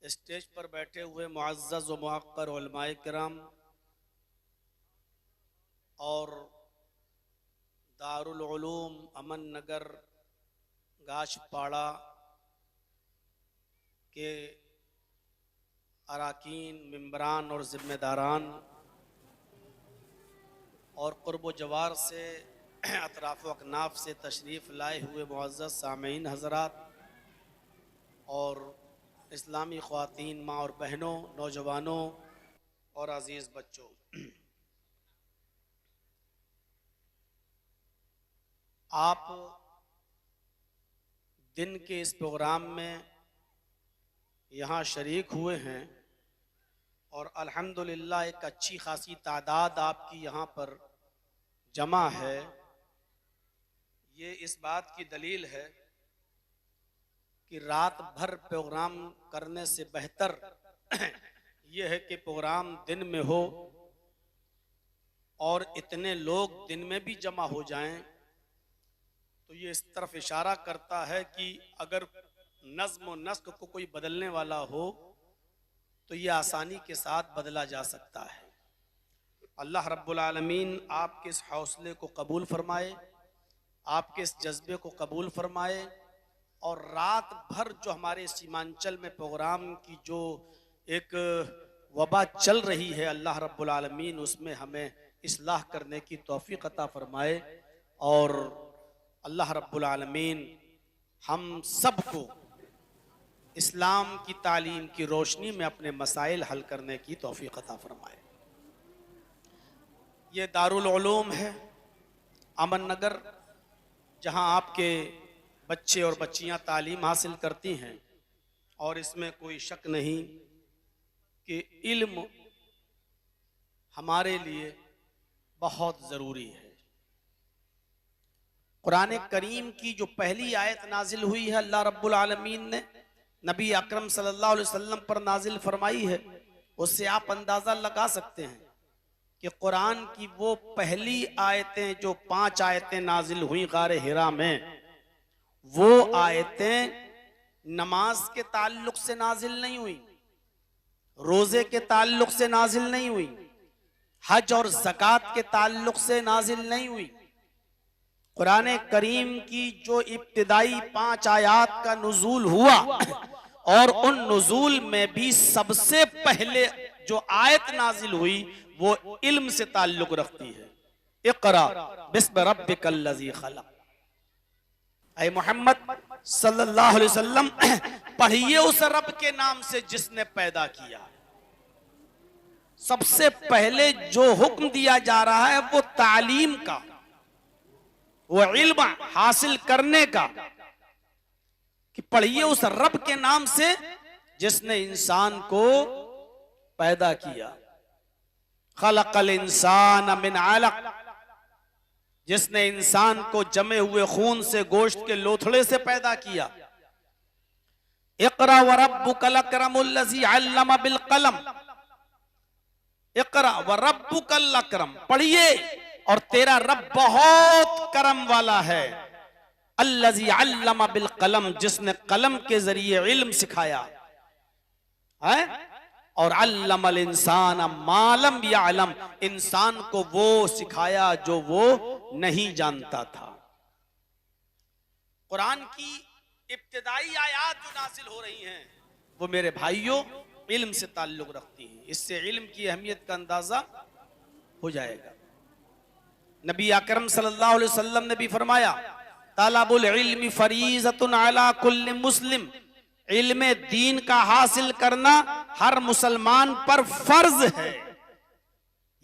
Stage पर बैठे हुए मुअज़्ज़ज़ व मुअक्कर उलमाए किराम और दारुल उलूम अमन नगर गाशपाड़ा के अराकीन, मेंबरान और ज़िम्मेदारान और क़ुर्ब व जवार से अतराफ़ व अकनाफ़ से तशरीफ़ लाए हुए मुअज़्ज़ज़ सामीन हज़रात और इस्लामी ख़वातीन, माँ और बहनों, नौजवानों और अज़ीज़ बच्चों, आप दिन के इस प्रोग्राम में यहाँ शरीक हुए हैं और अल्हम्दुलिल्लाह एक अच्छी खासी तादाद आपकी यहाँ पर जमा है। ये इस बात की दलील है कि रात भर प्रोग्राम करने से बेहतर यह है कि प्रोग्राम दिन में हो और इतने लोग दिन में भी जमा हो जाएं, तो ये इस तरफ इशारा करता है कि अगर नज़्म व नस्क को कोई बदलने वाला हो तो ये आसानी के साथ बदला जा सकता है। अल्लाह रब्बुल आलमीन आपके इस हौसले को कबूल फरमाए, आपके इस जज्बे को कबूल फरमाए और रात भर जो हमारे सीमांचल में प्रोग्राम की जो एक वबा चल रही है, अल्लाह रब्बुल आलमीन उसमें हमें इस्लाह करने की तौफीक अता फरमाए और अल्लाह रब्बुल आलमीन हम सबको इस्लाम की तालीम की रोशनी में अपने मसाइल हल करने की तौफीक अता फरमाए। ये दारुल उलूम है अमन नगर, जहाँ आपके बच्चे और बच्चियाँ तालीम हासिल करती हैं और इसमें कोई शक नहीं कि इल्म हमारे लिए बहुत ज़रूरी है। कुरान करीम की जो पहली आयत नाजिल हुई है, अल्लाह रब्बुल आलमीन ने नबी अकरम सल्लल्लाहु अलैहि वसल्लम पर नाजिल फरमाई है, उससे आप अंदाज़ा लगा सकते हैं कि कुरान की वो पहली आयतें जो 5 आयतें नाजिल हुई गारे हिरा में, वो आयतें नमाज के ताल्लुक से नाजिल नहीं हुई, रोजे के ताल्लुक से नाजिल नहीं हुई, हज और ज़कात के ताल्लुक से नाजिल नहीं हुई। कुरान करीम की जो इब्तिदाई 5 आयात का नुज़ूल हुआ और उन नुज़ूल में भी सबसे पहले जो आयत नाजिल हुई वो इल्म से ताल्लुक रखती है। इक़रा बिस्मि रब्बिकल्लज़ी खलक़। ऐ मोहम्मद सल्लल्लाहु अलैहि वसल्लम, पढ़िए उस रब के नाम से जिसने पैदा किया। सबसे पहले जो हुक्म दिया जा रहा है वो तालीम का, वो इल्म हासिल करने का, कि पढ़िए उस रब के नाम से जिसने इंसान को पैदा किया। खलक़ल इंसान मिन अलक़, जिसने इंसान को जमे हुए खून से, गोश्त के लोथड़े से पैदा किया। इक़रा व रब्बुकल अकरमुल्लज़ी अल्लम बिल क़लम। इक़रा व रब्बुकल अकरम, पढ़िए और तेरा रब बहुत करम वाला है। अल्लज़ी अल्लम बिल क़लम, जिसने कलम के जरिए इल्म सिखाया है। और अल्लमल इंसान मा लम यअलम, इंसान को वो सिखाया जो वो नहीं जानता था। कुरान की इब्तिदाई आयात जो नाजिल हो रही हैं वो मेरे भाइयों इल्म से ताल्लुक रखती हैं। इससे इल्म की अहमियत का अंदाजा हो जाएगा। नबी अकरम सल्लल्लाहु अलैहि वसल्लम ने भी फरमाया, तलबुल इल्मी फरीज़तुन अला कुल्लि मुस्लिम, इल्म दीन का हासिल करना हर मुसलमान पर फर्ज है।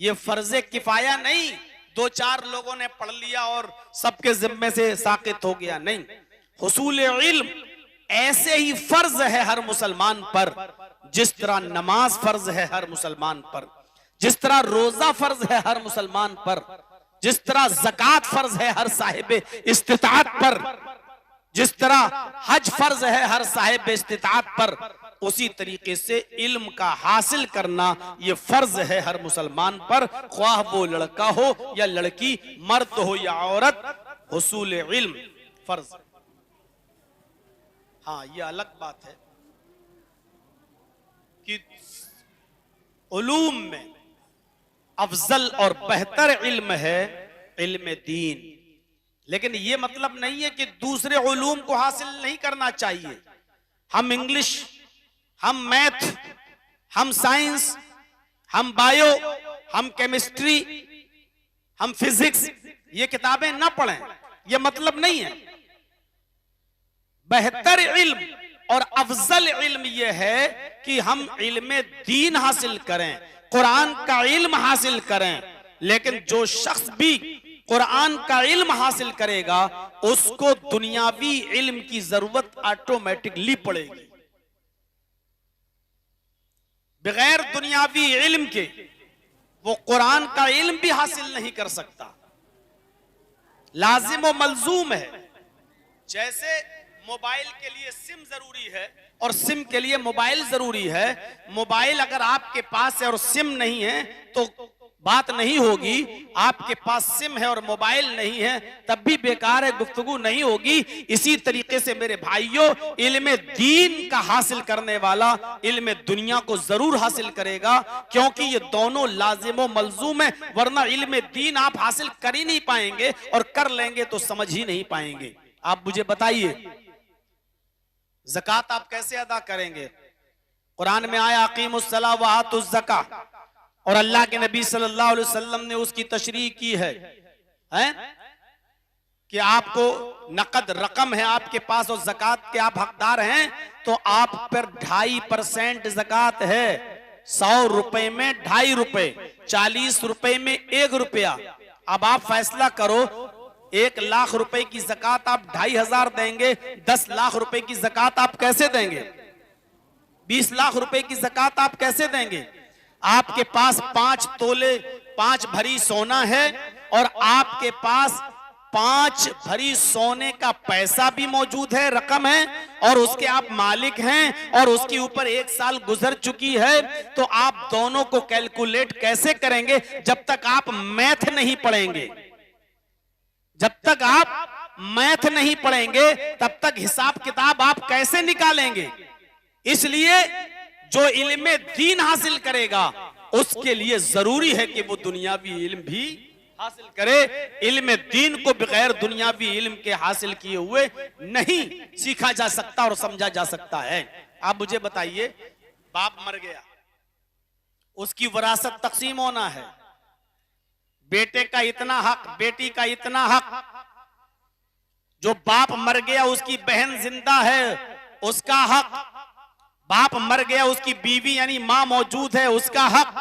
ये फर्ज किफाया नहीं, 2-4 लोगों ने पढ़ लिया और सबके जिम्मे से साकित हो गया, नहीं। हुसूल इल्म ऐसे ही फर्ज है हर मुसलमान पर, जिस तरह नमाज फर्ज है हर मुसलमान पर, जिस तरह रोजा फर्ज है हर मुसलमान पर, जिस तरह ज़कात फर्ज है हर साहिब इस्तिताअत पर, जिस तरह हज फर्ज है हर साहिब इस्तिताअत पर, उसी तरीके से इल्म का हासिल करना ये फर्ज है हर मुसलमान पर, ख्वाह वो लड़का हो या लड़की, मर्द हो या औरत, हुसूल इल्म फर्ज। हाँ, ये अलग बात है उलूम में अफजल और बेहतर इल्म है इल्म दीन। लेकिन यह मतलब नहीं है कि दूसरे उलूम को हासिल नहीं करना चाहिए। हम इंग्लिश, हम मैथ, हम साइंस, हम बायो, हम केमिस्ट्री, हम फिजिक्स, ये किताबें ना पढ़ें, ये मतलब नहीं है। बेहतर इल्म और अफजल इल्म यह है कि हम इल्म दीन हासिल करें, कुरान का इल्म हासिल करें। लेकिन जो शख्स भी कुरान का इल्म हासिल करेगा उसको दुनियावी इल्म की जरूरत ऑटोमेटिकली पड़ेगी। बगैर दुनियावी इल्म के वो कुरान का इल्म भी हासिल नहीं कर सकता। लाजिम व मलजूम है। जैसे मोबाइल के लिए सिम जरूरी है और सिम के लिए मोबाइल जरूरी है। मोबाइल अगर आपके पास है और सिम नहीं है तो बात नहीं होगी। आपके पास सिम है और मोबाइल नहीं है तब भी बेकार है, गुफ्तगू नहीं होगी। इसी तरीके से मेरे भाइयों, इल्म दीन का हासिल करने वाला इल्म दुनिया को जरूर हासिल करेगा, क्योंकि ये दोनों लाजिम व मलजूम है। वरना इल्म दीन आप हासिल कर ही नहीं पाएंगे और कर लेंगे तो समझ ही नहीं पाएंगे। आप मुझे बताइए, ज़कात आप कैसे अदा करेंगे? कुरान में आया अकीमुस्सलाह व आतुज़ ज़का, और अल्लाह के नबी सल्लल्लाहु अलैहि वसल्लम ने उसकी तशरीह की है कि आपको नकद रकम है आपके पास और ज़कात के आप हकदार हैं तो आप पर 2.5% ज़कात है। 100 रुपए में 2.5 रुपए, 40 रुपए में 1 रुपया। अब आप फैसला करो, 1 लाख रुपए की ज़कात आप 2,500 देंगे, 10 लाख रुपए की ज़कात आप कैसे देंगे? 20 लाख रुपए की ज़कात आप कैसे देंगे? आपके पास 5 तोले 5 भरी सोना है और आपके पास 5 भरी सोने का पैसा भी मौजूद है, रकम है, और उसके आप मालिक हैं और उसके ऊपर 1 साल गुजर चुकी है। तो आप दोनों को कैलकुलेट कैसे करेंगे? जब तक आप मैथ नहीं पढ़ेंगे, जब तक आप मैथ नहीं पढ़ेंगे तब तक हिसाब किताब आप कैसे निकालेंगे? इसलिए जो इल्म दीन हासिल करेगा उसके लिए जरूरी है कि वो दुनियावी इल्म भी हासिल करे। इल्म दीन को बगैर दुनियावी इल्म के हासिल किए हुए नहीं सीखा जा सकता और समझा जा सकता है। आप मुझे बताइए, बाप मर गया, उसकी विरासत तकसीम होना है। बेटे का इतना हक, बेटी का इतना हक। जो बाप मर गया उसकी बहन जिंदा है, उसका हक। बाप मर गया उसकी बीवी यानी मां मौजूद है, उसका हक।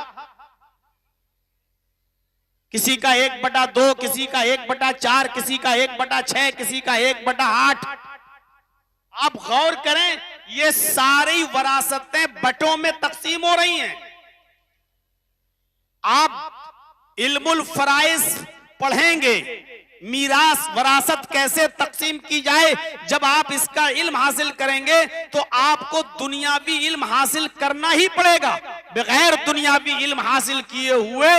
किसी का 1/2, किसी का 1/4, किसी का 1/6, किसी का 1/8। आप गौर करें, ये सारी वरासतें बटों में तकसीम हो रही हैं। आप इल्मुल फराइज पढ़ेंगे, मीरास वरासत कैसे तकसीम की जाए। जब आप इसका इल्म हासिल करेंगे तो आपको दुनियावी इल्म हासिल करना ही पड़ेगा। बगैर दुनियावी इल्म हासिल किए हुए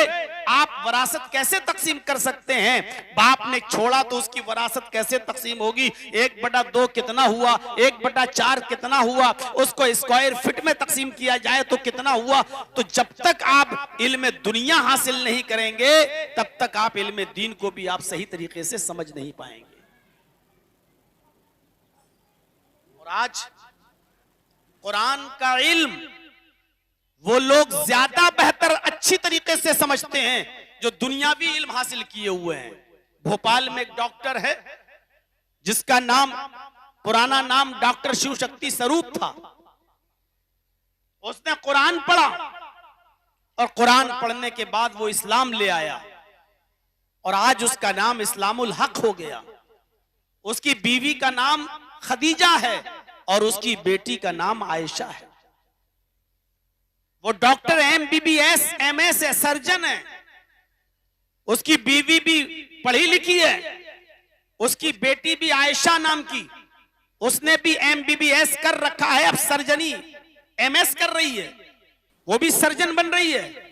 आप वरासत कैसे तकसीम कर सकते हैं? बाप ने छोड़ा तो उसकी वरासत कैसे तकसीम होगी? 1/2 कितना हुआ, 1/4 कितना हुआ, उसको स्क्वायर फिट में तकसीम किया जाए तो कितना हुआ? तो जब तक आप इल्म दुनिया हासिल नहीं करेंगे तब तक आप इल्म दीन को भी आप सही तरीके से समझ नहीं पाएंगे। और आज कुरान का इल्म वो लोग ज्यादा बेहतर अच्छी तरीके से समझते हैं जो दुनियावी इल्म हासिल किए हुए हैं। भोपाल में एक डॉक्टर है जिसका नाम, पुराना नाम डॉक्टर शिव शक्ति स्वरूप था। उसने कुरान पढ़ा और कुरान पढ़ने के बाद वो इस्लाम ले आया और आज उसका नाम इस्लामुल हक हो गया। उसकी बीवी का नाम खदीजा है और उसकी बेटी का नाम आयशा है। वो डॉक्टर MBBS MS है, सर्जन है। उसकी बीवी भी पढ़ी लिखी है, उसकी बेटी भी आयशा नाम की, उसने भी MBBS कर रखा है, अब सर्जनी MS कर रही है, वो भी सर्जन बन रही है।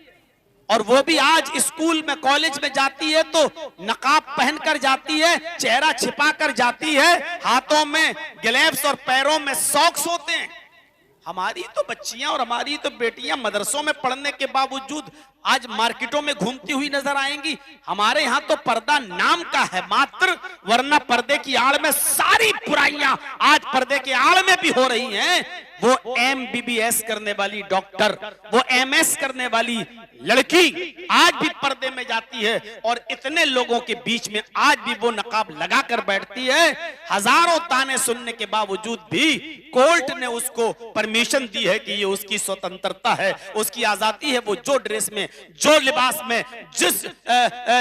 और वो भी आज स्कूल में, कॉलेज में जाती है तो नकाब पहनकर जाती है, चेहरा छिपा कर जाती है, हाथों में ग्लव्स और पैरों में सॉक्स होते हैं। हमारी तो बच्चियां और हमारी तो बेटियां मदरसों में पढ़ने के बावजूद आज मार्केटों में घूमती हुई नजर आएंगी। हमारे यहाँ तो पर्दा नाम का है मात्र, वरना पर्दे की आड़ में सारी बुराइयां आज पर्दे के आड़ में भी हो रही हैं। वो MBBS करने वाली डॉक्टर, वो MS करने वाली लड़की आज भी पर्दे में जाती है और इतने लोगों के बीच में आज भी वो नकाब लगा कर बैठती है। हजारों ताने सुनने के बावजूद भी कोर्ट ने उसको परमिशन दी है कि ये उसकी स्वतंत्रता है, उसकी आजादी है। वो जो ड्रेस में, जो लिबास में, जिस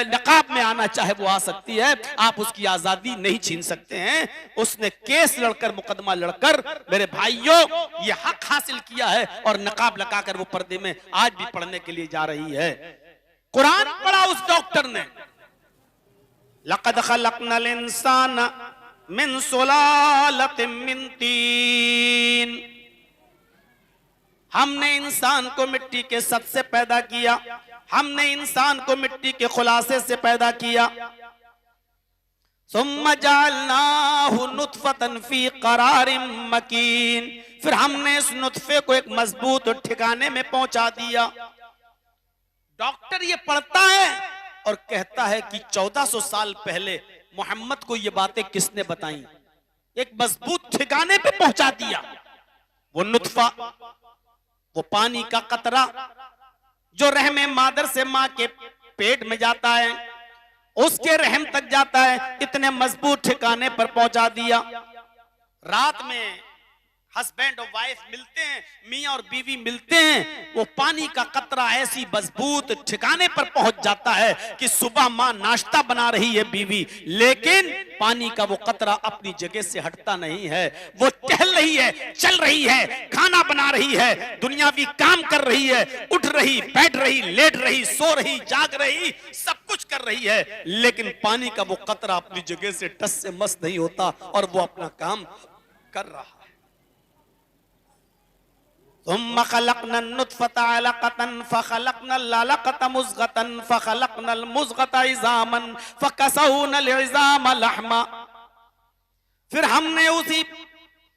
नकाब में आना चाहे वो आ सकती है। आप उसकी आजादी नहीं छीन सकते हैं। उसने केस लड़कर, मुकदमा लड़कर मेरे भाइयों ये हक हासिल किया है और नकाब लगाकर वो पर्दे में आज भी पढ़ने के लिए जा रही है। कुरान पढ़ा उस डॉक्टर ने, लक़द ख़लक़नल इंसान मिन सुलालतिन मिन तीन, हमने इंसान को मिट्टी के सत से पैदा किया, हमने इंसान को मिट्टी के खुलासे से पैदा किया। सुम्मा जअलनाहु नुत्फतन फी क़रारिन मकीन, फिर हमने इस नुत्फे को एक मजबूत ठिकाने में पहुंचा दिया। डॉक्टर ये पढ़ता है और कहता है कि 1400 साल पहले मोहम्मद को ये बातें किसने बताई? एक मजबूत ठिकाने पे पहुंचा दिया। वो नुत्फा, वो पानी का कतरा जो रहम मादर से मां के पेट में जाता है, उसके रहम तक जाता है, इतने मजबूत ठिकाने पर पहुंचा दिया। रात में हस्बैंड और वाइफ मिलते हैं, मियां और बीवी मिलते हैं, वो पानी का कतरा ऐसी मजबूत ठिकाने पर पहुंच जाता है कि सुबह मां नाश्ता बना रही है बीवी, लेकिन पानी का वो कतरा अपनी जगह से हटता नहीं है। वो टहल रही है, चल रही है, खाना बना रही है, दुनियावी काम कर रही है, उठ रही, बैठ रही, लेट रही, सो रही, जाग रही, सब कुछ कर रही है, लेकिन पानी का वो कतरा अपनी जगह से टस से मस नहीं होता और वो अपना काम कर रहा है। सुम्मा खलक़नन नुत्फ़ता अलक़तन फ़खलक़नल अलक़ता मुज़ग़तन फ़खलक़नल मुज़ग़ता इज़ामन फ़कसौनल इज़ाम लहमा, फिर हमने उसी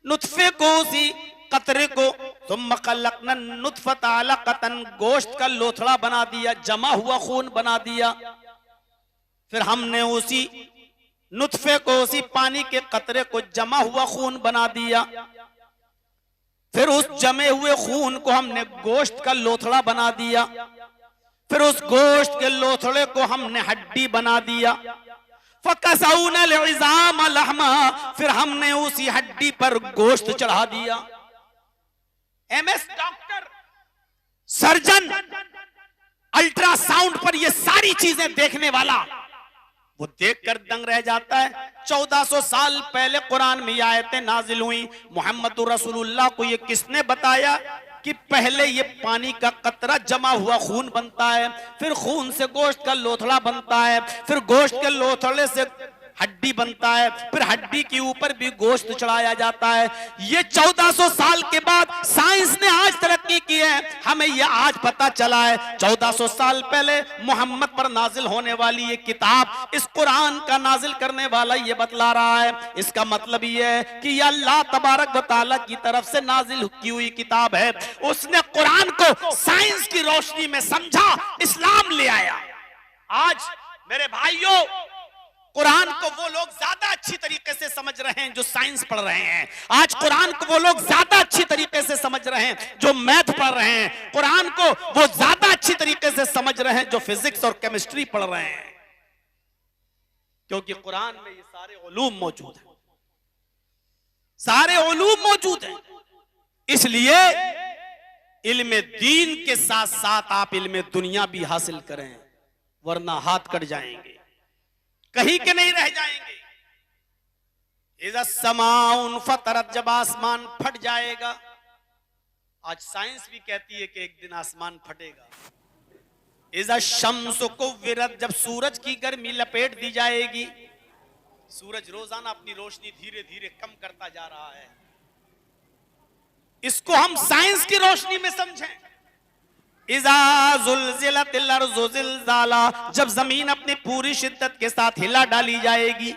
नुत्फे को, उसी कतरे को, सुम्मा खलक़नन नुत्फ़ता अलक़तन, गोश्त का लोथड़ा बना दिया, जमा हुआ खून बना दिया। फिर हमने उसी नुत्फे को, उसी पानी के कतरे को जमा हुआ खून बना दिया। फिर उस जमे हुए खून को हमने गोश्त का लोथड़ा बना दिया। फिर उस गोश्त के लोथड़े को हमने हड्डी बना दिया। फ़कसौनल इज़ाम लहमा, फिर हमने उसी हड्डी पर गोश्त चढ़ा दिया। MS डॉक्टर, सर्जन, अल्ट्रासाउंड पर ये सारी चीजें देखने वाला वो देखकर दंग रह जाता है। 1400 साल पहले कुरान में ये आयतें नाजिल हुई। मोहम्मद रसूलुल्लाह को ये किसने बताया कि पहले ये पानी का कतरा जमा हुआ खून बनता है, फिर खून से गोश्त का लोथड़ा बनता है, फिर गोश्त के लोथड़े से हड्डी बनता है, फिर हड्डी के ऊपर भी गोश्त चढ़ाया जाता है। ये 1400 साल के बाद साइंस ने आज तरक्की की है, हमें ये आज पता चला है। 1400 साल पहले मोहम्मद पर नाजिल होने वाली ये किताब, इस कुरान का नाजिल करने वाला ये बतला रहा है। इसका मतलब ये है कि ये अल्लाह तबारक व तआला की तरफ से नाजिल की हुई किताब है। उसने कुरान को साइंस की रोशनी में समझा, इस्लाम ले आया। आज मेरे भाइयों, कुरान को वो लोग ज्यादा अच्छी तरीके से समझ रहे हैं जो साइंस पढ़ रहे हैं। आज कुरान को वो लोग ज्यादा अच्छी तरीके से समझ रहे हैं जो मैथ पढ़ रहे हैं। कुरान को वो ज्यादा अच्छी तरीके से समझ रहे हैं जो फिजिक्स और केमिस्ट्री पढ़ रहे हैं, क्योंकि कुरान में ये सारे उलूम मौजूद हैं, सारे उलूम मौजूद हैं। इसलिए इल्म दीन के साथ साथ आप इल्म दुनिया भी हासिल करें, वरना हाथ कट जाएंगे, कहीं के नहीं रह जाएंगे। इज़ा समाउन फतरत, जब आसमान फट जाएगा। आज साइंस भी कहती है कि एक दिन आसमान फटेगा। इज़ा शम्सु कुव्विरत, जब सूरज की गर्मी लपेट दी जाएगी। सूरज रोजाना अपनी रोशनी धीरे धीरे कम करता जा रहा है। इसको हम साइंस की रोशनी में समझें। इज़ा ज़ुल्ज़िलतिल अर्ज़ु ज़िल्ज़ाला, जब जमीन अपनी पूरी शिद्दत के साथ हिला डाली जाएगी।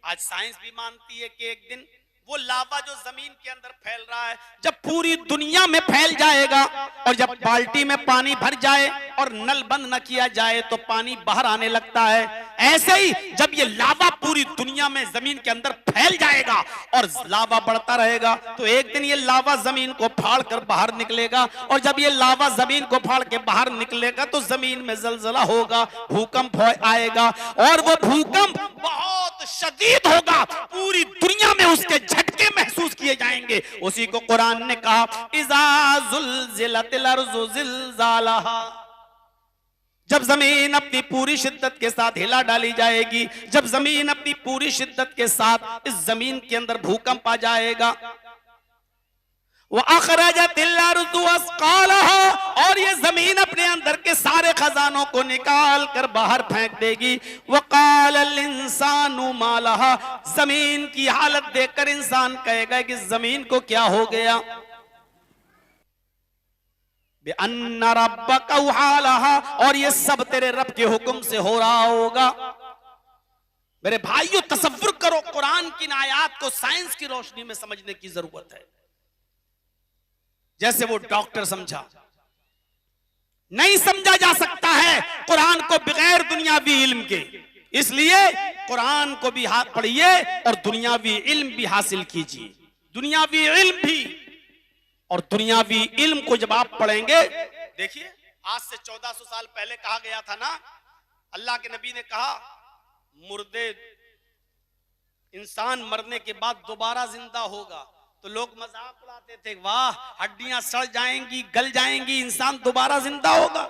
आज साइंस भी मानती है कि एक दिन वो लावा जो जमीन के अंदर फैल रहा है, जब पूरी दुनिया में फैल जाएगा और जब बाल्टी में पानी भर जाए और नल बंद न किया जाए तो पानी बाहर आने लगता है, ऐसे ही जब ये लावा पूरी दुनिया में जमीन के अंदर फैल जाएगा और लावा बढ़ता रहेगा तो एक दिन ये लावा जमीन को फाड़ कर बाहर निकलेगा, और जब ये लावा जमीन को फाड़ के बाहर निकलेगा तो जमीन में जलजला होगा, भूकंप आएगा, और वो भूकंप बहुत शदीद होगा, पूरी दुनिया में उसके झटके महसूस किए जाएंगे। उसी को कुरान ने कहा इज़ा ज़ुलज़िलतिल अर्ज़ु ज़िलज़ालहा, जब जमीन अपनी पूरी शिद्दत के साथ हिला डाली जाएगी, जब जमीन अपनी पूरी शिद्दत के साथ इस जमीन के अंदर भूकंप आ जाएगा, वो अखरजतिल अर्ज़ु अस्क़ालहा, और ये जमीन अपने अंदर के सारे खजानों को निकाल कर बाहर फेंक देगी। वक़ालल इंसानु मा लहा, जमीन की हालत देखकर इंसान कहेगा कि जमीन को क्या हो गया। अन्ना रब्बका वहालहा, और ये सब तेरे रब के हुक्म से हो रहा होगा। मेरे भाइयों तसव्वुर करो, कुरान की आयत को साइंस की रोशनी में समझने की जरूरत है। जैसे वो डॉक्टर समझा, नहीं समझा जा सकता है कुरान को बगैर दुनियावी इल्म के, इसलिए कुरान को भी हाथ पढ़िए और दुनियावी इल्म भी हासिल कीजिए। दुनियावी इल्म भी, और दुनियावी इल्म को जब आप पढ़ेंगे, देखिए आज से 1400 साल पहले कहा गया था ना, अल्लाह के नबी ने कहा मुर्दे इंसान मरने के बाद दोबारा जिंदा होगा, तो लोग मजाक उड़ाते थे, वाह हड्डियां सड़ जाएंगी, गल जाएंगी, इंसान दोबारा जिंदा होगा।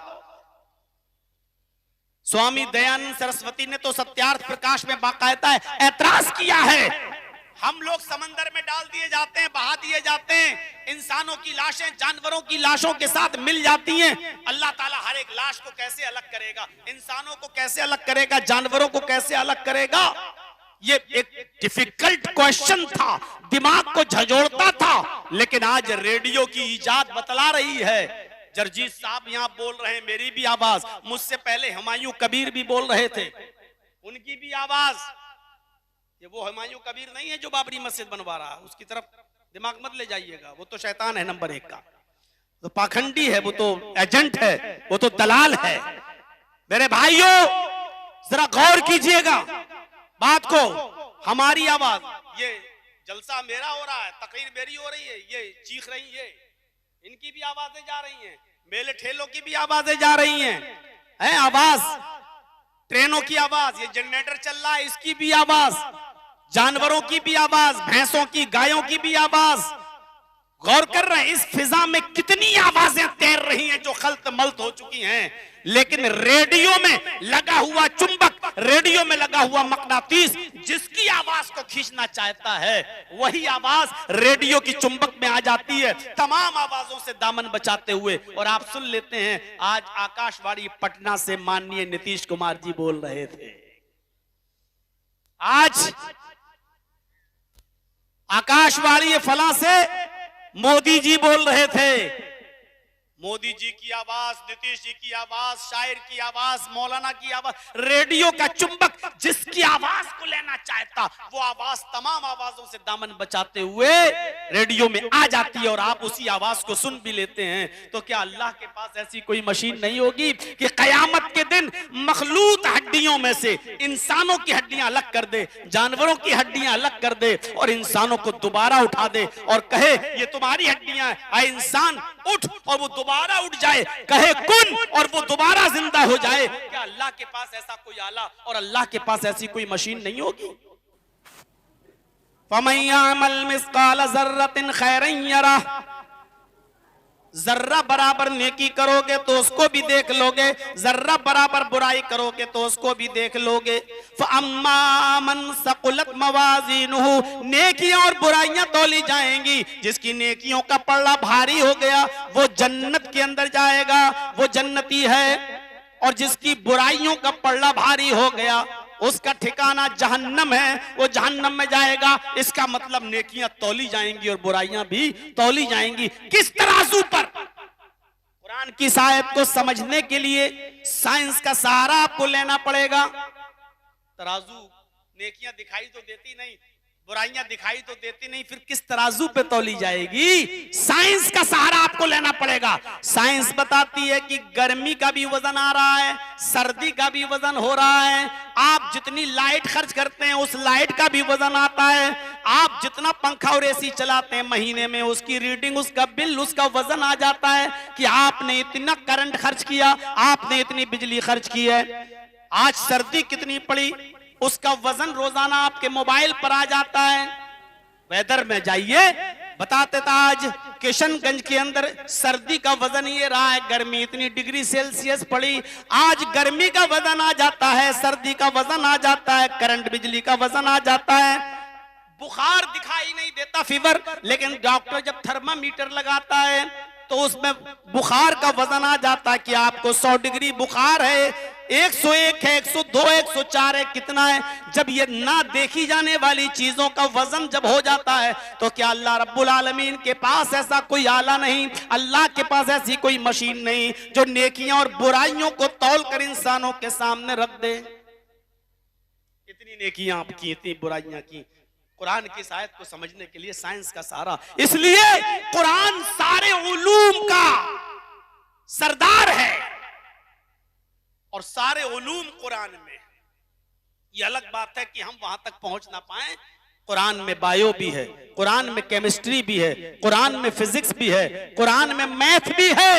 स्वामी दयानंद सरस्वती ने तो सत्यार्थ प्रकाश में बाकायदा ऐतराज किया है, हम लोग समंदर में डाल दिए जाते हैं, बहा दिए जाते हैं, इंसानों की लाशें जानवरों की लाशों के साथ मिल जाती हैं, अल्लाह ताला हर एक लाश को कैसे अलग करेगा, इंसानों को कैसे अलग करेगा, जानवरों को कैसे अलग करेगा। ये एक डिफिकल्ट क्वेश्चन था, दिमाग को झंझोड़ता था, लेकिन आज रेडियो की इजाद बतला रही है। जरजीत साहब यहाँ बोल रहे हैं, मेरी भी आवाज, मुझसे पहले हुमायूं कबीर भी बोल रहे थे, उनकी भी आवाज। ये वो हुमायूं कबीर नहीं है जो बाबरी मस्जिद बनवा रहा है, उसकी तरफ दिमाग मत ले जाइएगा, वो तो शैतान है नंबर 1 का, तो पाखंडी है, वो तो एजेंट है, वो तो दलाल है। मेरे भाइयों जरा गौर कीजिएगा बात को, हमारी आवाज, ये जलसा मेरा हो रहा है, तकरीर मेरी हो रही है, ये चीख रही है, इनकी भी आवाजें जा रही हैं, मेले ठेलों की भी आवाजें जा रही हैं, आवाज, ट्रेनों की आवाज, ये जनरेटर चल रहा है इसकी भी आवाज, जानवरों की भी आवाज, भैंसों की, गायों की भी आवाज। गौर कर रहे हैं इस फिजा में कितनी आवाजें तैर रही हैं जो खल्त मल्त हो चुकी हैं, लेकिन रेडियो में लगा हुआ चुंबक, रेडियो में लगा हुआ मकनातीस जिसकी आवाज को खींचना चाहता है, वही आवाज रेडियो की चुंबक में आ जाती है, तमाम आवाजों से दामन बचाते हुए। और आप सुन लेते हैं, आज आकाशवाणी पटना से माननीय नीतीश कुमार जी बोल रहे थे, आज आकाशवाणी फला से मोदी जी बोल रहे थे, मोदी जी की आवाज, नीतीश जी की आवाज, शायर की आवाज, मौलाना की आवाज, रेडियो का चुंबक जिसकी आवाज को लेना चाहता, वो आवाज तमाम आवाजों से दामन बचाते हुए रेडियो में आ जाती है और आप उसी आवाज को सुन भी लेते हैं। तो क्या अल्लाह के पास ऐसी कोई मशीन नहीं होगी कि कयामत के दिन मखलूत हड्डियों में से इंसानों की हड्डियां अलग कर दे, जानवरों की हड्डियां अलग कर दे और इंसानों को दोबारा उठा दे और कहे ये तुम्हारी हड्डियां हैं, आए इंसान उठ, और वो दोबारा उठ जाए, कहे कुन और वो दोबारा जिंदा हो जाए। क्या अल्लाह के पास ऐसा कोई आला और अल्लाह के पास ऐसी कोई मशीन नहीं होगी? फमन यअमल मिस्काल ज़र्रतिन खैरन यरा, जर्रा बराबर नेकी करोगे तो उसको भी देख लोगे, जर्रा बराबर बुराई करोगे तो उसको भी देख लोगे। फअम्मा मन सकुलत मवाज़ीनुहु, नेकियां और बुराइयां तौली जाएंगी, जिसकी नेकियों का पल्ला भारी हो गया वो जन्नत के अंदर जाएगा, वो जन्नती है, और जिसकी बुराइयों का पल्ला भारी हो गया उसका ठिकाना जहन्नम है, वो जहन्नम में जाएगा। इसका मतलब नेकियां तौली जाएंगी और बुराइयां भी तौली जाएंगी। किस तराजू पर? कुरान की इस आयत को समझने के लिए साइंस का सहारा आपको लेना पड़ेगा। तराजू नेकियां दिखाई तो देती नहीं, बुराइयां दिखाई तो देती नहीं, फिर किस तराजू पे तौली जाएगी? साइंस का सहारा आपको लेना पड़ेगा। साइंस बताती है कि गर्मी का भी वजन आ रहा है, सर्दी का भी वजन हो रहा है। आप जितनी लाइट खर्च करते हैं उस लाइट का भी वजन आता है। आप जितना पंखा और एसी चलाते हैं महीने में उसकी रीडिंग, उसका बिल, उसका वजन आ जाता है कि आपने इतना करंट खर्च किया, आपने इतनी बिजली खर्च की है। आज सर्दी कितनी पड़ी उसका वजन रोजाना आपके मोबाइल पर आ जाता है। वेदर में जाइए, बताते था आज किशनगंज के अंदर सर्दी का वजन ये रहा है, गर्मी इतनी डिग्री सेल्सियस पड़ी। आज गर्मी का वजन आ जाता है, सर्दी का वजन आ जाता है, करंट बिजली का वजन आ जाता है। बुखार दिखाई नहीं देता, फीवर, लेकिन डॉक्टर जब थर्मामीटर लगाता है तो उसमें बुखार का वजन आ जाता है कि आपको 100 डिग्री बुखार है, 101 है, 102, 104 है, कितना है। जब ये ना देखी जाने वाली चीजों का वजन जब हो जाता है तो क्या अल्लाह रब्बुल आलमीन के पास ऐसा कोई आला नहीं, अल्लाह के पास ऐसी कोई मशीन नहीं जो नेकियां और बुराइयों को तौल कर इंसानों के सामने रख दे? इतनी नेकियां आपकी, इतनी बुराइयां की। कुरान की आयत को समझने के लिए साइंस का सहारा, इसलिए कुरान सारे उलूम का सरदार है और सारे उलूम कुरान में। ये अलग बात है कि हम वहां तक पहुंच ना पाए। कुरान में बायो भी है, कुरान में केमिस्ट्री भी है, कुरान में फिजिक्स भी है, कुरान में मैथ भी है।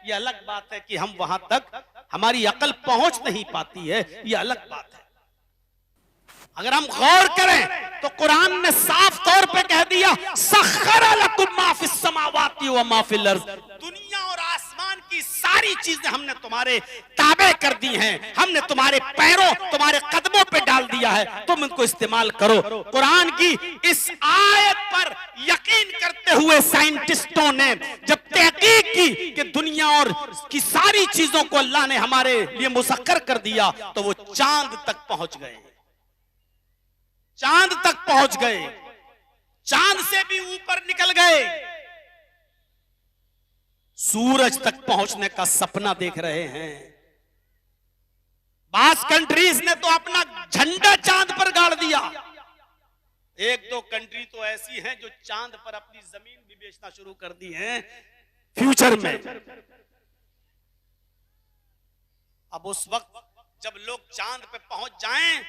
ये अलग बात है कि हम वहां तक हमारी अकल पहुंच नहीं पाती है, ये अलग बात है। अगर हम गौर करें तो कुरान ने साफ तौर पे कह दिया, सख्खरा लकुम मा फिस समावाति व मा फिल अर्ज़, दुनिया और आसमान की सारी चीजें हमने तुम्हारे ताबे कर दी हैं, हमने तुम्हारे पैरों, तुम्हारे कदमों पे डाल दिया है, तुम इनको इस्तेमाल करो। कुरान की इस आयत पर यकीन करते हुए साइंटिस्टों ने जब तहकीक की कि दुनिया और की सारी चीजों को अल्लाह ने हमारे लिए मुसक्कर कर दिया, तो वो चांद तक पहुंच गए, चांद तक पहुंच गए, चांद से भी ऊपर निकल गए, सूरज तक पहुंचने का सपना देख रहे हैं। बास कंट्रीज ने तो अपना झंडा चांद पर गाड़ दिया। एक दो कंट्री तो ऐसी हैं जो चांद पर अपनी जमीन भी बेचना शुरू कर दी है फ्यूचर में। अब उस वक्त जब लोग चांद पे पहुंच जाएं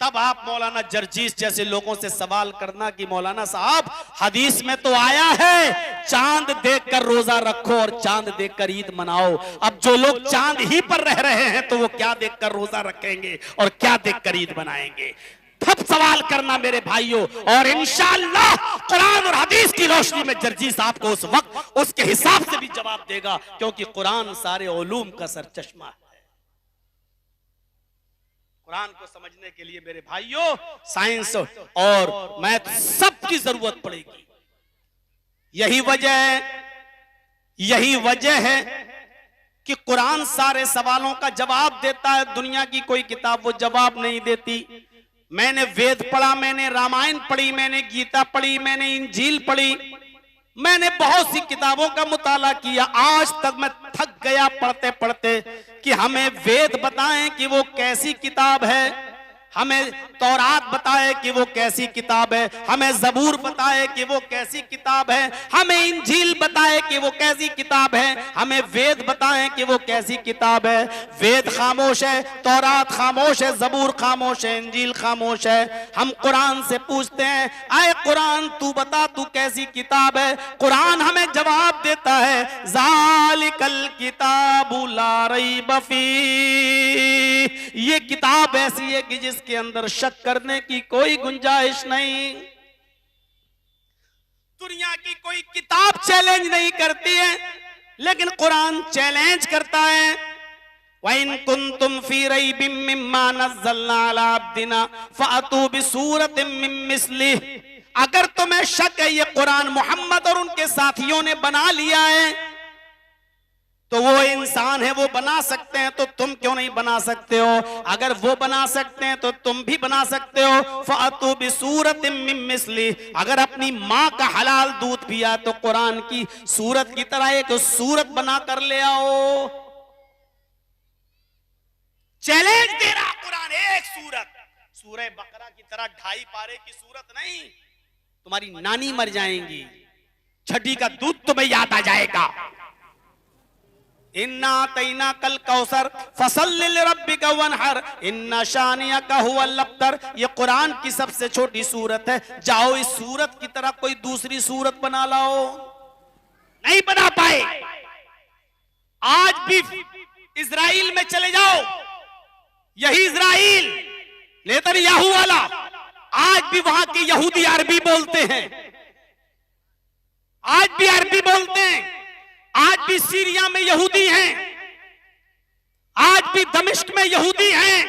तब आप मौलाना जर्जीस जैसे लोगों से सवाल करना कि मौलाना साहब हदीस में तो आया है चांद देखकर रोजा रखो और चांद देखकर ईद मनाओ। अब जो लोग चांद ही पर रह रहे हैं तो वो क्या देखकर रोजा रखेंगे और क्या देखकर ईद मनाएंगे? तब सवाल करना मेरे भाइयों, और इंशाअल्लाह कुरान और हदीस की रोशनी में जर्जीस आपको उस वक्त उसके हिसाब से भी जवाब देगा, क्योंकि कुरान सारे उलूम का सरचश्मा है। कुरान को समझने के लिए मेरे भाइयों साइंस और मैथ सब की जरूरत पड़ेगी। यही वजह है कि कुरान सारे सवालों का जवाब देता है, दुनिया की कोई किताब वो जवाब नहीं देती। मैंने वेद पढ़ा, मैंने रामायण पढ़ी, मैंने गीता पढ़ी, मैंने इंजील पढ़ी, मैंने बहुत सी किताबों का मुताला किया, आज तक मैं थक गया पढ़ते पढ़ते कि हमें वेद बताएं कि वो कैसी किताब है, हमें तौरात बताए कि वो कैसी किताब है, हमें ज़बूर बताए कि वो कैसी किताब है, हमें इंजील बताए कि वो कैसी किताब है, हमें वेद बताएं कि वो कैसी किताब है। वेद खामोश है, तौरात खामोश है, ज़बूर खामोश है, इंजील खामोश है। हम कुरान से पूछते हैं, आए कुरान तू बता तू कैसी किताब है? कुरान हमें जवाब देता है, ज़ालिकल किताबु ला रैब फीह, ये किताब ऐसी है कि जिसके अंदर शक करने की कोई गुंजाइश नहीं। दुनिया की कोई किताब चैलेंज नहीं करती है, लेकिन कुरान चैलेंज करता है। वइन कुंतुम फी रैबिम मिम्मा नज़्ज़लना अला अब्दिना फ़अतू बिसूरतिम मिन मिस्लिह, अगर तुम्हें शक है ये कुरान मोहम्मद और उनके साथियों ने बना लिया है, तो वो इंसान है, वो बना सकते हैं, तो तुम क्यों नहीं बना सकते हो? अगर वो बना सकते हैं तो तुम भी बना सकते हो। फ़अतू बिसूरतिम मिन मिस्लिह, अगर अपनी माँ का हलाल दूध पिया तो कुरान की सूरत की तरह एक सूरत बना कर ले आओ। चैलेंज दे रहा कुरान, एक सूरत, सूरह बकरा की तरह 2.5 पारे की सूरत नहीं, तुम्हारी नानी मर जाएंगी, छठी का दूध तुम्हें याद आ जाएगा। इन्ना तैना कल कौसर फसल्लि लिरब्बिका वनहर इन्ना शानियका हुवल अब्तर। ये कुरान की सबसे छोटी सूरत है। जाओ इस सूरत की तरह कोई दूसरी सूरत बना लाओ, नहीं बना पाए। आज भी इजराइल में चले जाओ, यही इजराइल नेतन्याहू वाला, आज भी वहां के यहूदी अरबी बोलते हैं, आज भी अरबी बोलते हैं। आज भी सीरिया में यहूदी हैं, आज भी दमिश्क में यहूदी हैं,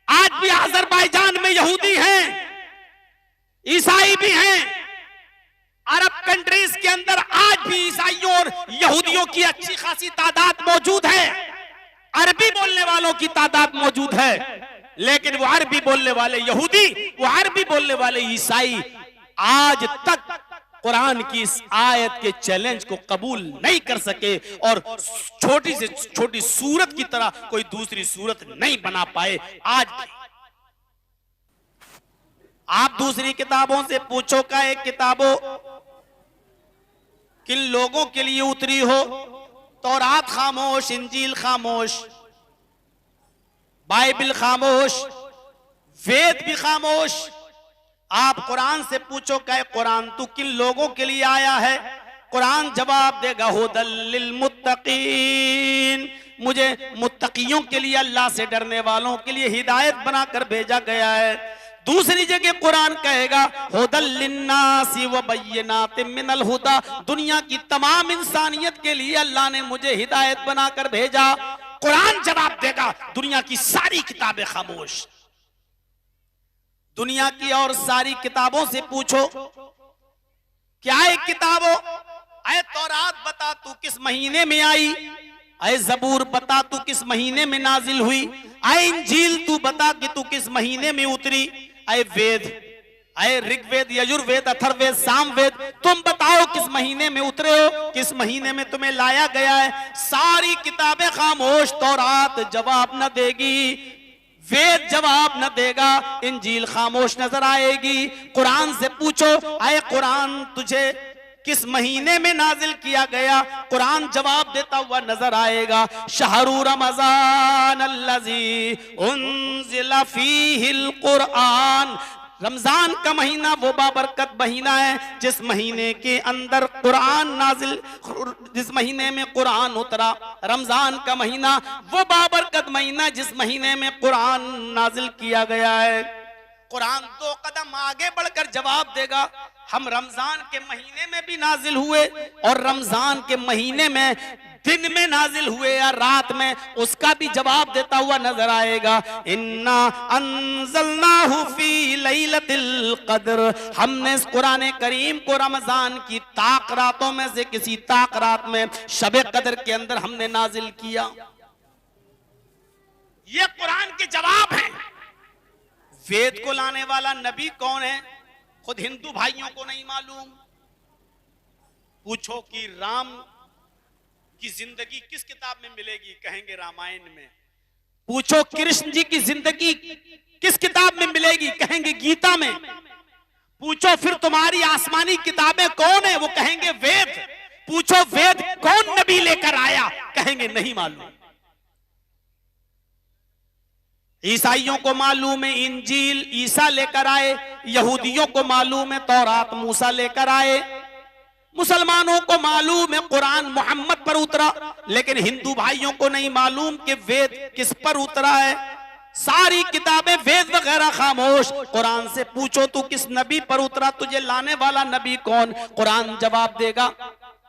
आज भी अजरबैजान में यहूदी हैं, ईसाई भी हैं। अरब कंट्रीज के अंदर आज भी ईसाइयों और यहूदियों की अच्छी खासी तादाद मौजूद है, अरबी बोलने वालों की तादाद मौजूद है। लेकिन वो अरबी बोलने वाले यहूदी, वो अरबी बोलने वाले ईसाई आज तक कुरान की इस आयत के चैलेंज को कबूल नहीं कर सके और छोटी से छोटी सूरत की तरह कोई दूसरी सूरत नहीं बना पाए। आज आप दूसरी किताबों से पूछो का एक किताबों किन लोगों के लिए उतरी हो, तौरात खामोश, इंजील खामोश, बाइबल खामोश, वेद भी खामोश। आप कुरान से पूछो कि कुरान तू किन लोगों के लिए आया है, कुरान जवाब देगा हुदल लिल मुत्तकीन, मुझे मुत्तकियों के लिए, अल्लाह से डरने वालों के लिए हिदायत बनाकर भेजा गया है। दूसरी जगह कुरान कहेगा हुदल लिन्नासी व बय्यिनातिम मिनल हुदा, दुनिया की तमाम इंसानियत के लिए अल्लाह ने मुझे हिदायत बनाकर भेजा। कुरान जवाब देगा दुनिया की सारी किताबें खामोश। दुनिया की और सारी किताबों से पूछो क्या एक किताबों, अय तौरात बता तू किस महीने में आई, अय जबूर बता तू किस महीने में नाजिल हुई, अय इंजील तू बता कि तू किस महीने में उतरी, अय वेद, अय ऋग्वेद, यजुर्वेद, अथर्ववेद, सामवेद, तुम बताओ किस महीने में उतरे हो, किस महीने में तुम्हें लाया गया है। सारी किताबें खामोश, तौरात जवाब न देगी, वेद जवाब न देगा, इंजील खामोश नजर आएगी। कुरान से पूछो आए कुरान तुझे किस महीने में नाजिल किया गया, कुरान जवाब देता हुआ नजर आएगा। शहरु रमजान अल्लज़ी उन्ज़िला फीहिल कुरान, रमजान का महीना वो बाबरकत महीना है जिस महीने के अंदर कुरान नाजिल, जिस महीने में कुरान उतरा। रमजान का महीना वो बाबरकत महीना जिस महीने में कुरान नाजिल किया गया है। कुरान 2 कदम आगे बढ़कर जवाब देगा हम रमजान के महीने में भी नाजिल हुए और रमजान के महीने में दिन में नाजिल हुए या रात में, उसका भी जवाब देता हुआ नजर आएगा। इन्ना अंज़लनाहु फी लैलतिल क़द्र, हमने इस कुरान करीम को रमजान की ताक रातों में से किसी ताक रात में शबे कद्र के अंदर हमने नाजिल किया। ये कुरान के जवाब हैं। वेद को लाने वाला नबी कौन है, खुद हिंदू भाइयों को नहीं मालूम। पूछो कि राम की जिंदगी किस किताब में मिलेगी, कहेंगे रामायण में। पूछो कृष्ण जी की जिंदगी किस किताब में मिलेगी, कहेंगे गीता में। पूछो फिर तुम्हारी आसमानी किताबें कौन है, वो कहेंगे वेद। पूछो वेद कौन नबी लेकर आया, कहेंगे नहीं मालूम। ईसाइयों को मालूम है इंजील ईसा लेकर आए, यहूदियों को मालूम है तौरात मूसा लेकर आए, मुसलमानों को मालूम है कुरान मोहम्मद पर उतरा, लेकिन हिंदू भाइयों को नहीं मालूम कि वेद किस पर उतरा है। सारी किताबें वेद वगैरह खामोश। कुरान से पूछो तू किस नबी पर उतरा, तुझे लाने वाला नबी कौन, कुरान जवाब देगा।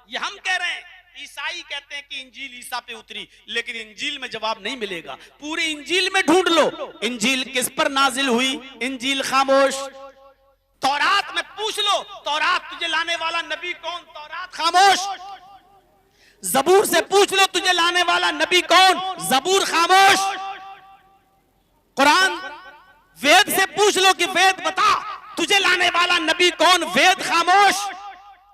ये हम कह रहे हैं, ईसाई कहते हैं कि इंजील ईसा पे उतरी, लेकिन इंजील में जवाब नहीं मिलेगा। पूरी इंजील में ढूंढ लो इंजील किस पर नाजिल हुई, इंजील खामोश। तौरात में पूछ लो तौरात तुझे लाने वाला नबी कौन, तौरात खामोश। जबूर से पूछ लो तुझे लाने वाला नबी कौन, जबूर खामोश। कुरान वेद से पूछ लो कि वेद बता तुझे लाने वाला नबी कौन, वेद खामोश।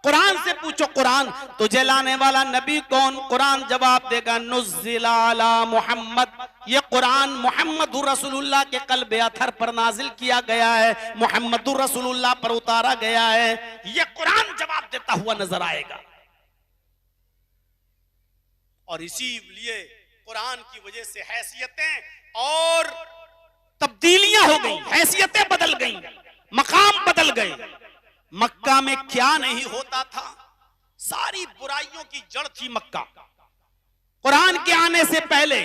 कुरान से पूछो, कुरान तुझे लाने वाला नबी कौन? कुरान जवाब देगा नुज़्ज़िला अला मोहम्मद, ये कुरान मोहम्मदुर रसूलुल्लाह के क़ल्ब अथर पर नाजिल किया गया है, मोहम्मदुर रसूलुल्लाह पर उतारा गया है। ये कुरान जवाब देता हुआ नजर आएगा। और इसीलिए कुरान की वजह से हैसियतें और तब्दीलियां हो गई, हैसियतें बदल गई, मकाम बदल गए। मक्का में क्या नहीं होता था, सारी बुराइयों की जड़ थी मक्का। कुरान के आने से पहले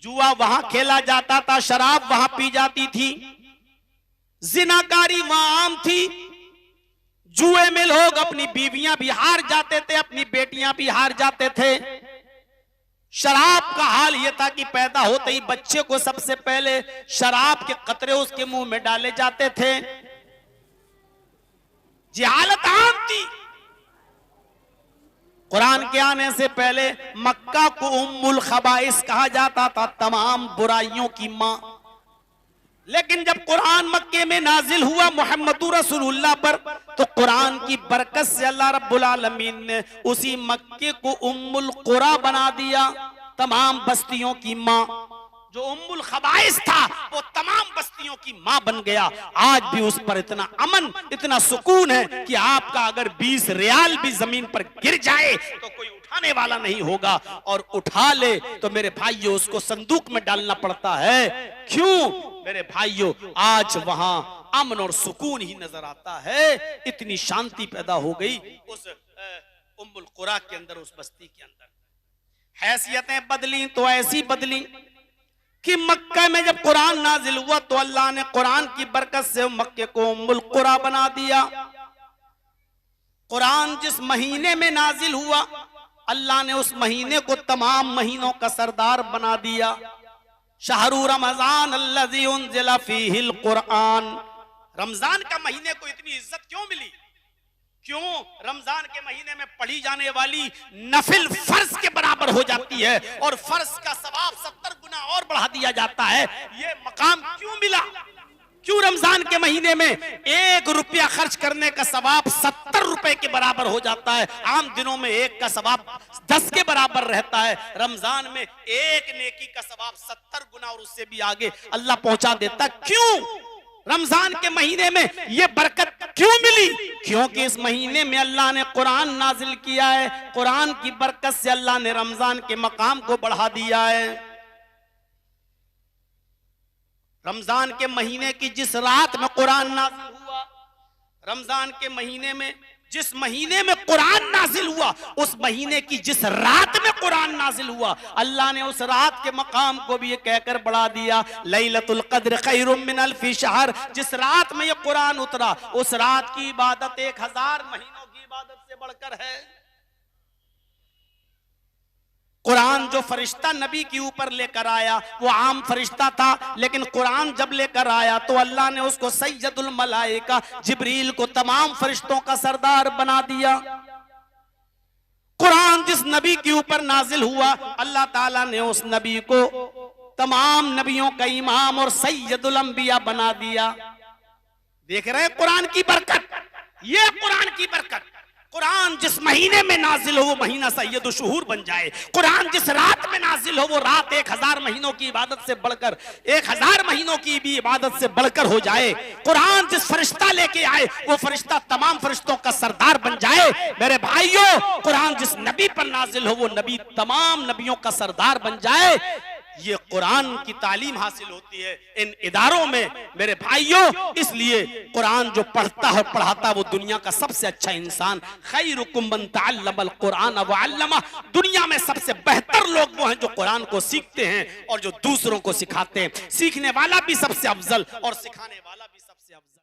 जुआ वहां खेला जाता था, शराब वहां पी जाती थी, जिनाकारी वहां आम थी, जुए में लोग अपनी बीवियां भी हार जाते थे, अपनी बेटियां भी हार जाते थे। शराब का हाल यह था कि पैदा होते ही बच्चे को सबसे पहले शराब के कतरे उसके मुंह में डाले जाते थे। जहालत आम थी। कुरान के आने से पहले मक्का को उम्मुल खबाइस कहा जाता था, तमाम बुराइयों की मां। लेकिन जब कुरान मक्के में नाजिल हुआ मोहम्मदुर रसूलुल्लाह पर, तो कुरान की बरकत से अल्लाह रब्बुल आलमीन ने उसी मक्के को उम्मुल कुरा बना दिया, तमाम बस्तियों की मां। जो उम्मुल खबाइस था वो तमाम बस्तियों की मां बन गया। आज भी उस पर इतना अमन, इतना सुकून है कि आपका अगर 20 रियाल भी जमीन पर गिर जाए तो कोई उठाने वाला नहीं होगा, और उठा ले तो मेरे भाइयों उसको संदूक में डालना पड़ता है। क्यों मेरे भाइयों? आज वहां अमन और सुकून ही नजर आता है। इतनी शांति पैदा हो गई उस उम्मुल कुरा के अंदर, उस बस्ती के अंदर। हैसियतें बदली तो ऐसी बदली कि मक्का में जब कुरान नाजिल हुआ तो अल्लाह ने कुरान की बरकत से मक्के को उम्मुल कुरा बना दिया। कुरान जिस महीने में नाजिल हुआ, अल्लाह ने उस महीने को तमाम महीनों का सरदार बना दिया। शहरु रमजान अल्लज़ी उन्ज़िला फ़ीहिल कुरान, रमजान का महीने को इतनी इज्जत क्यों मिली? क्यों? रमजान के महीने में पढ़ी जाने वाली नफिल फर्ज के बराबर हो जाती है, और फर्ज का सवाब 70 गुना और बढ़ा दिया जाता है। ये मकाम क्यों मिला? क्यों रमजान के महीने में 1 रुपया खर्च करने का सवाब 70 रुपए के बराबर हो जाता है? आम दिनों में 1 का सवाब 10 के बराबर रहता है, रमजान में 1 नेकी का सवाब 70 गुना और उससे भी आगे अल्लाह पहुंचा देता। क्यों? रमजान के महीने में यह बरकत क्यों मिली? क्योंकि इस महीने में अल्लाह ने कुरान नाजिल किया है। कुरान की बरकत से अल्लाह ने रमजान के मकाम को बढ़ा दिया है। रमजान के महीने की जिस रात में कुरान नाजिल हुआ, रमजान के महीने में जिस महीने में कुरान नाजिल हुआ, उस महीने की जिस रात में कुरान नाजिल हुआ, अल्लाह ने उस रात के मकाम को भी ये कहकर बढ़ा दिया, लैलतुल क़द्र खैरुम मिन अल्फि शहर। जिस रात में ये कुरान उतरा, उस रात की इबादत 1000 महीनों की इबादत से बढ़कर है। कुरान जो फरिश्ता नबी के ऊपर लेकर आया वो आम फरिश्ता था, लेकिन कुरान जब लेकर आया तो अल्लाह ने उसको सैयदुल मलाइका जिब्रील को तमाम फरिश्तों का सरदार बना दिया। कुरान जिस नबी के ऊपर नाजिल हुआ, अल्लाह ताला ने उस नबी को तमाम नबियों का इमाम और सैयदुल अंबिया बना दिया। देख रहे हैं कुरान की बरकत, ये कुरान की बरकत। कुरान जिस महीने में नाजिल हो वो महीना सैयदुल शुहूर बन जाए। कुरान जिस रात में नाजिल हो वो रात 1000 महीनों की इबादत से बढ़कर, 1000 महीनों की भी इबादत से बढ़कर हो जाए। कुरान जिस फरिश्ता लेके आए वो फरिश्ता तमाम फरिश्तों का सरदार बन जाए। मेरे भाइयों, कुरान जिस नबी पर नाजिल हो वो नबी तमाम नबियों का सरदार बन जाए। ये कुरान की तालीम हासिल होती है इन इदारों में मेरे भाइयों। इसलिए कुरान जो पढ़ता है पढ़ाता वो दुनिया का सबसे अच्छा इंसान। खैरुकुम मन तअल्लमल कुरान व अल्लमा, दुनिया में सबसे बेहतर लोग वो हैं जो कुरान को सीखते हैं और जो दूसरों को सिखाते हैं। सीखने वाला भी सबसे अफजल और सिखाने वाला भी सबसे अफजल।